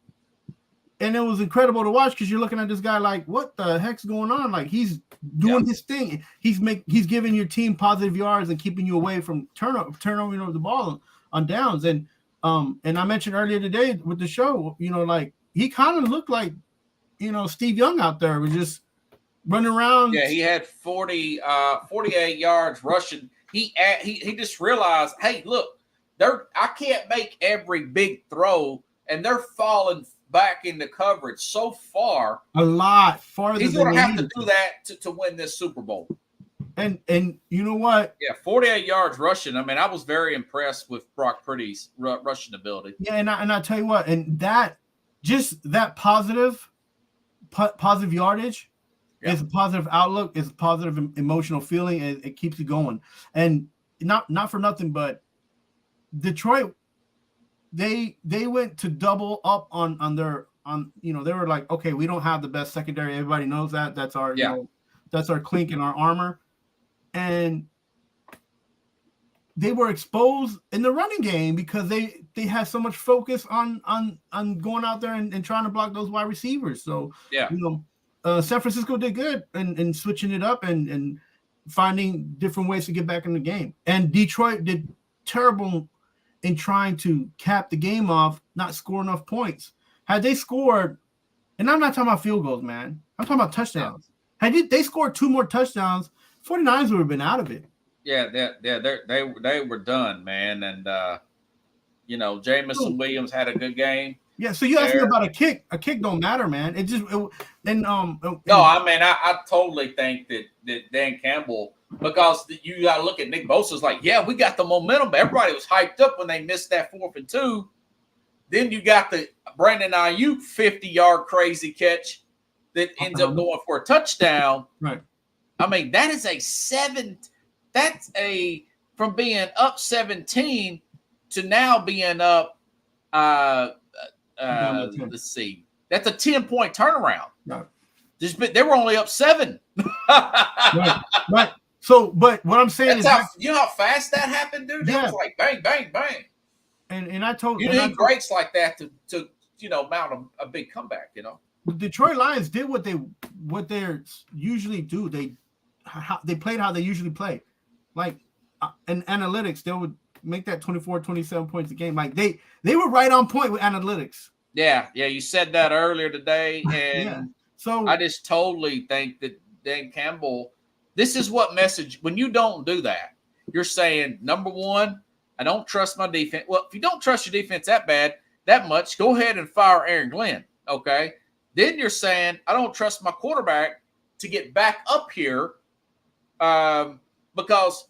and it was incredible to watch because you're looking at this guy like, what the heck's going on? Like he's doing his thing. He's giving your team positive yards and keeping you away from turnover the ball on downs. And I mentioned earlier today with the show, like he kind of looked like, Steve Young out there was just running around. Yeah, he had 48 yards rushing. He just realized, hey, look, I can't make every big throw, and they're falling back into coverage so far. A lot farther. He's going to have to do that to win this Super Bowl. And you know what? Yeah, 48 yards rushing. I mean, I was very impressed with Brock Purdy's rushing ability. Yeah, and I tell you what, and that positive yardage is a positive outlook, is a positive emotional feeling, and it keeps you going. And not for nothing, but Detroit, they went to double up on their they were like, okay, we don't have the best secondary. Everybody knows that. That's our that's our clink in our armor. And they were exposed in the running game because they had so much focus on going out there and trying to block those wide receivers. So San Francisco did good and switching it up and finding different ways to get back in the game. And Detroit did terrible in trying to cap the game off, not score enough points. Had they scored, and I'm not talking about field goals, man. I'm talking about touchdowns. Had they scored 2 more touchdowns, 49ers would have been out of it. Yeah, they were done, man. And Jameson Williams had a good game. Yeah, so you asked me about a kick. A kick don't matter, man. No, I mean, I totally think that Dan Campbell, because you got to look at Nick Bosa's like, yeah, we got the momentum. Everybody was hyped up when they missed that 4th and 2. Then you got the Brandon Ayuk 50-yard crazy catch that ends up going for a touchdown. Right. I mean, that's from being up 17 to now being up let's see. That's a 10-point turnaround. Right. They were only up 7. Right. So, but what I'm saying is, you know how fast that happened, dude? That was like bang, bang, bang. And I told you need breaks like that to mount a big comeback. The Detroit Lions did what they usually do. They played how they usually play. Like in analytics, they would make that 24, 27 points a game. Like they were right on point with analytics. Yeah, you said that earlier today, and so I just totally think that Dan Campbell. This is what message when you don't do that, you're saying, number one, I don't trust my defense. Well, if you don't trust your defense that much, go ahead and fire Aaron Glenn. Okay. Then you're saying, I don't trust my quarterback to get back up here because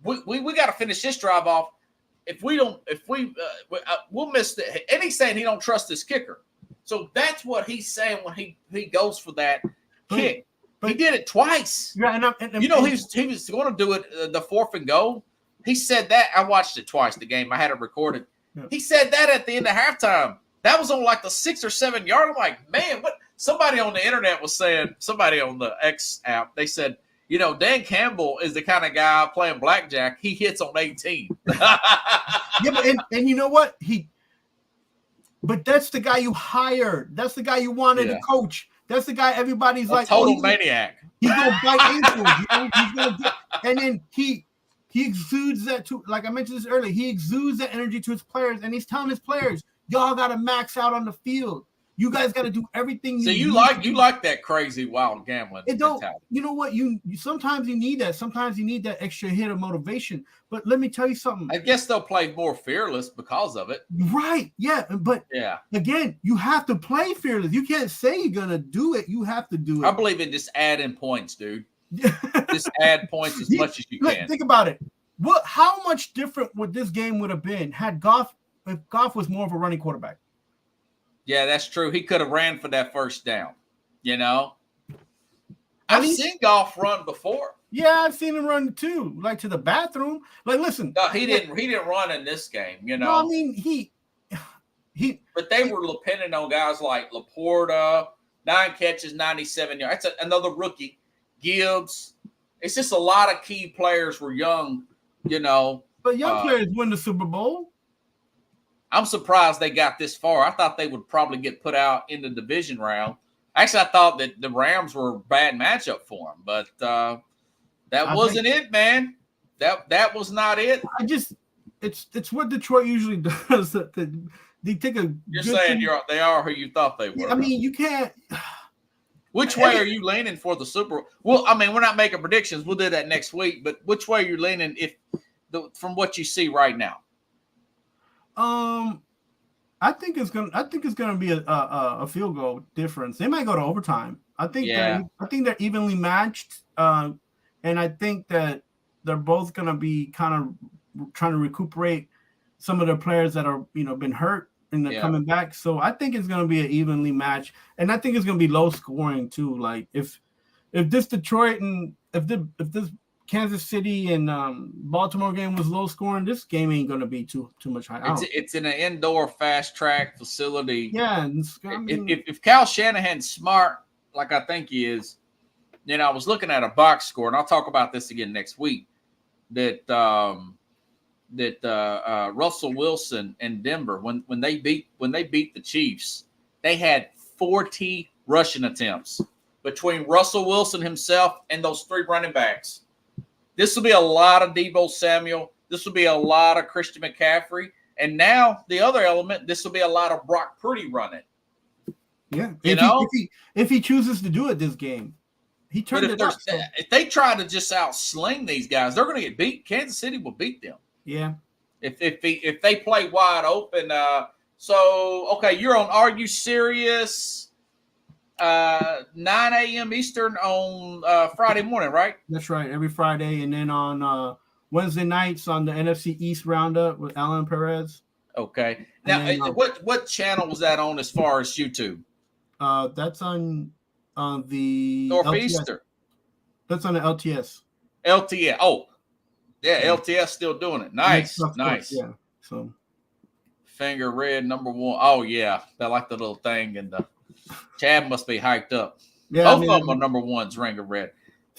we got to finish this drive off. We'll miss the. And he's saying he don't trust this kicker. So that's what he's saying when he goes for that kick. But he did it twice. Yeah, he was going to do it the 4th and goal. He said that. I watched it twice, the game. I had it recorded. Yeah. He said that at the end of halftime. That was on like the 6 or 7 yard. I'm like, man, what? Somebody on the internet was saying, somebody on the X app, they said, Dan Campbell is the kind of guy playing blackjack. He hits on 18. Yeah, but and you know what? But that's the guy you hired. That's the guy you wanted to coach. That's the guy everybody's like, total maniac. He's gonna bite into it. He's gonna and then he exudes that too. Like I mentioned this earlier, he exudes that energy to his players, and he's telling his players, y'all got to max out on the field. You guys got to do everything. So you like that crazy wild gambling. It don't. mentality. You know what? You sometimes you need that. Sometimes you need that extra hit of motivation. But let me tell you something. I guess they'll play more fearless because of it. Right? Yeah. But Yeah, again, you have to play fearless. You can't say you're gonna do it. You have to do it. I believe in just adding points, dude. Just add points as much as you can. Think about it. How much different would this game would have been had if Goff was more of a running quarterback? Yeah, that's true. He could have ran for that first down. You know, I've seen Goff run before. Yeah, I've seen him run too, like to the bathroom. Like, listen, No, he didn't. He didn't run in this game. You know, no, I mean he. But they were depending on guys like Laporta, 9 catches, 97 yards. That's another rookie. Gibbs. It's just a lot of key players were young. You know, but young players win the Super Bowl. I'm surprised they got this far. I thought they would probably get put out in the division round. Actually, I thought that the Rams were a bad matchup for them, but that wasn't it, man. That was not it. It's what Detroit usually does. They take a. You're saying they are who you thought they were. I mean, you can't. Which way are you leaning for the Super Bowl? Well, I mean, we're not making predictions. We'll do that next week. But which way are you leaning from what you see right now? I think it's gonna be a field goal difference. They might go to overtime. I think they're evenly matched. And I think that they're both gonna be kind of trying to recuperate some of their players that are been hurt and they're coming back. So I think it's gonna be an evenly matched, and I think it's gonna be low scoring too. Like if this Detroit and if this Kansas City and Baltimore game was low scoring, this game ain't going to be too much high. It's in an indoor fast track facility. Yeah. If Kyle Shanahan's smart, like I think he is, then I was looking at a box score, and I'll talk about this again next week, that Russell Wilson and Denver, when they beat the Chiefs, they had 40 rushing attempts between Russell Wilson himself and those 3 running backs. This will be a lot of Deebo Samuel. This will be a lot of Christian McCaffrey. And now the other element, this will be a lot of Brock Purdy running. Yeah. If he chooses to do it this game, he turned it up. If they try to just outsling these guys, they're going to get beat. Kansas City will beat them. Yeah. If they play wide open. So, okay, you're on Are You Serious? 9 a.m. Eastern on Friday morning, right? That's right, every Friday. And then on Wednesday nights on the NFC East Roundup with Alan Perez. Okay. Now, what channel was that on as far as YouTube? That's on the Northeastern. That's on the LTS. LTS. Oh, yeah, LTS still doing it. Nice. Yeah. So Finger Red #1. Oh, yeah. I like the little thing, and the Chad must be hyped up. Yeah, both of them are #1s, Ring of Red.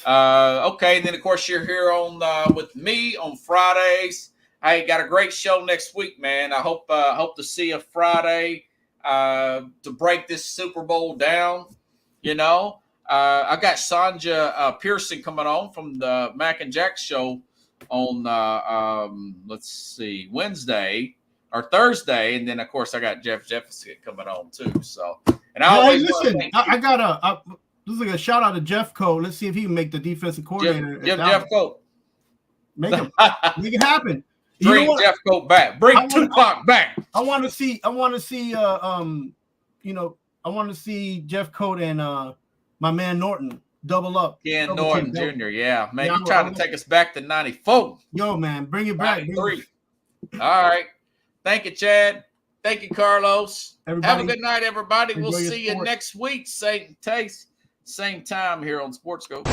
Okay, and then of course you're here on with me on Fridays. I got a great show next week, man. I hope to see you Friday to break this Super Bowl down. I got Sanja Pearson coming on from the Mac and Jack show on Wednesday or Thursday, and then of course I got Jeff Jefferson coming on too. So, and I got this is like a shout out to Jeff Cole. Let's see if he can make the defensive coordinator. Jeff Cole, make it happen. Bring Jeff Cole back. Bring Tupac back. I want to see Jeff Cole and my man Norton double up. Ken Norton Jr. Yeah, man, you trying to take us back to '94? Yo, man, bring it back. '93. All right. Thank you, Chad. Thank you, Carlos. Have a good night, everybody. We'll see you next week. Same taste, same time here on Sports Scope.